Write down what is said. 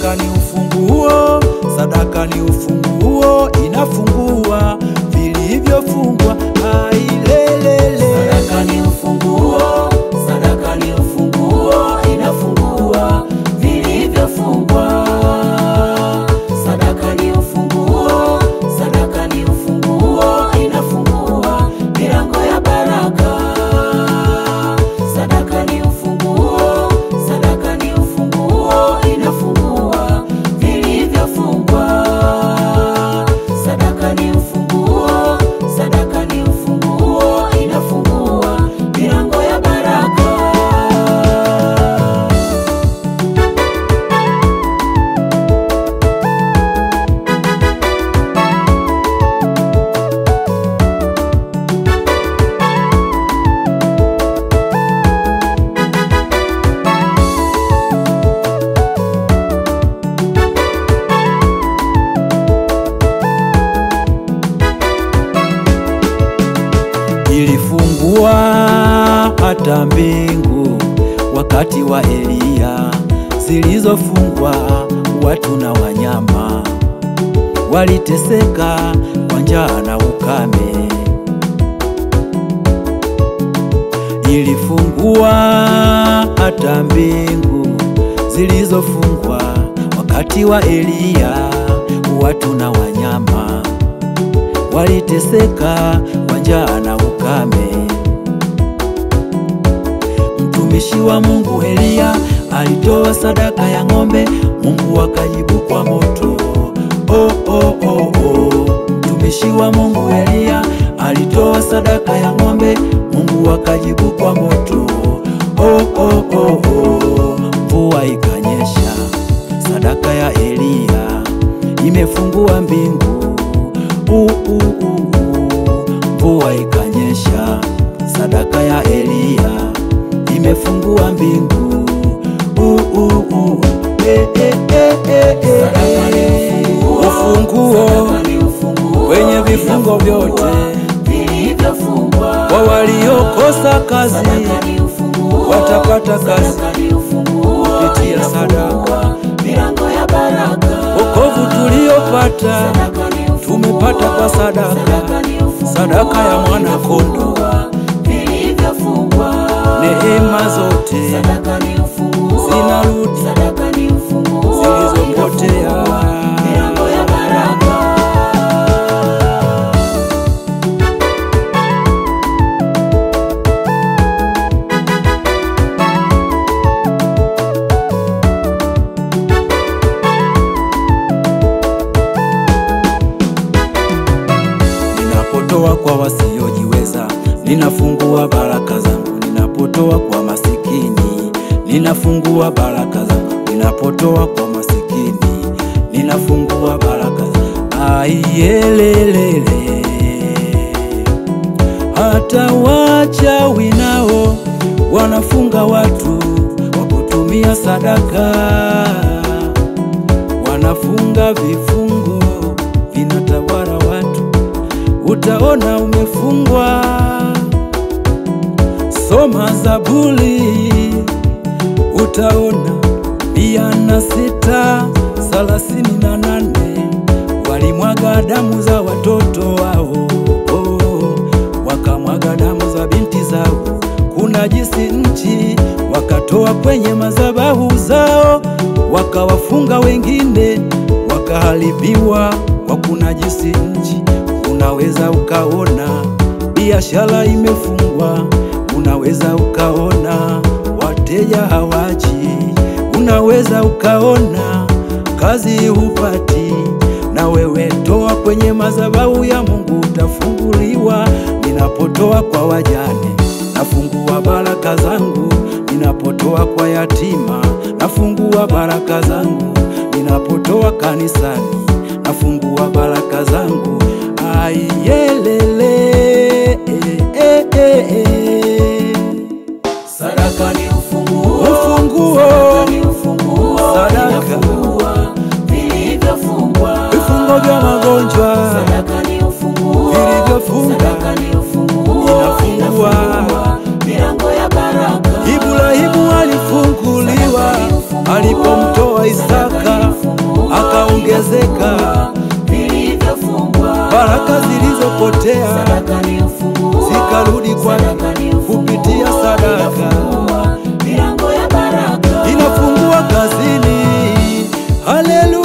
Sadaka ni ufunguo, sadaka ni ufunguo, inafungua vilivyofungwa. Ailelele. Sadaka ni ufunguo, sadaka ni ufunguo, inafungua vilivyofungwa. Sadaka ni ufunguo, sadaka ni ufunguo, inafungua milango ya baraka. Sadaka ni ufunguo, sadaka ni ufunguo, inafungua vilivyofungwa. Sadaka ni ufunguo, sadaka ni ufunguo, inafungua milango ya baraka. Ilifungua hata mbingu wakati wa Elia, zilizofungwa watu na wanyama, waliteseka kwa njaa na ukame. Ilifungua hata mbingu zilizofungwa wakati wa Elia, watu na wanyama, waliteseka kwa njaa na ukame. Mtumishi wa Mungu Elia alitoa sadaka ya ng'ombe, Mungu akajibu kwa moto. Mtumishi wa Mungu Elia alitoa sadaka ya ng'ombe, Mungu akajibu kwa moto. Mvua ikanyesha, sadaka ya Elia imefungua mbingu. Mvua ikanyesha, sadaka ya Elia imefungua mbingu. Ufunguo wenye vifungo vyote kwa waliokosa kazi, watapata kazi kupitia sadaka. Wokovu tuliopata tumepata kwa sadaka, sadaka ya mwana kondoo. Neema zote zinarudi zilizopotea. Ninapotoa kwa wasiojiweza, ninafungua baraka zangu. Ninapotoa kwa masikini, ninafungua baraka zangu. Ninapotoa kwa masikini, ninafungua baraka zangu. Aiyelelele. Hata wachawi nao wanafunga watu kwa kutumia sadaka, wanafunga vifungo vinatawala watu. Utaona umefungwa, soma Zaburi, utaona 106:38 walimwaga damu za watoto wao, wakamwaga damu za binti zao, kunajisi nchi, wakatoa kwenye madhabahu zao, wakawafunga wengine, wakaharibiwa kwa kunajisi nchi. Unaweza ukaona biashara imefungwa, unaweza ukaona wateja hawaji, unaweza ukaona kazi hupati. Na wewe toa kwenye madhabahu ya Mungu, utafunguliwa. Ninapotoa kwa wajane, nafungua baraka zangu. Ninapotoa kwa yatima, nafungua baraka zangu. Ninapotoa kanisani, nafungua baraka zangu. Aiyelele. Sadaka ni ufunguo, Ufunguo, sadaka ni ufunguo, sadaka. inafungua vilivyofungwa. Vifungo vya magonjwa, Sadaka ni ufunguo, vilivyofunga, sadaka ni ufunguo, inafungua milango ya baraka. Ibrahimu alifunguliwa alipomtoa Isaka Haleluya.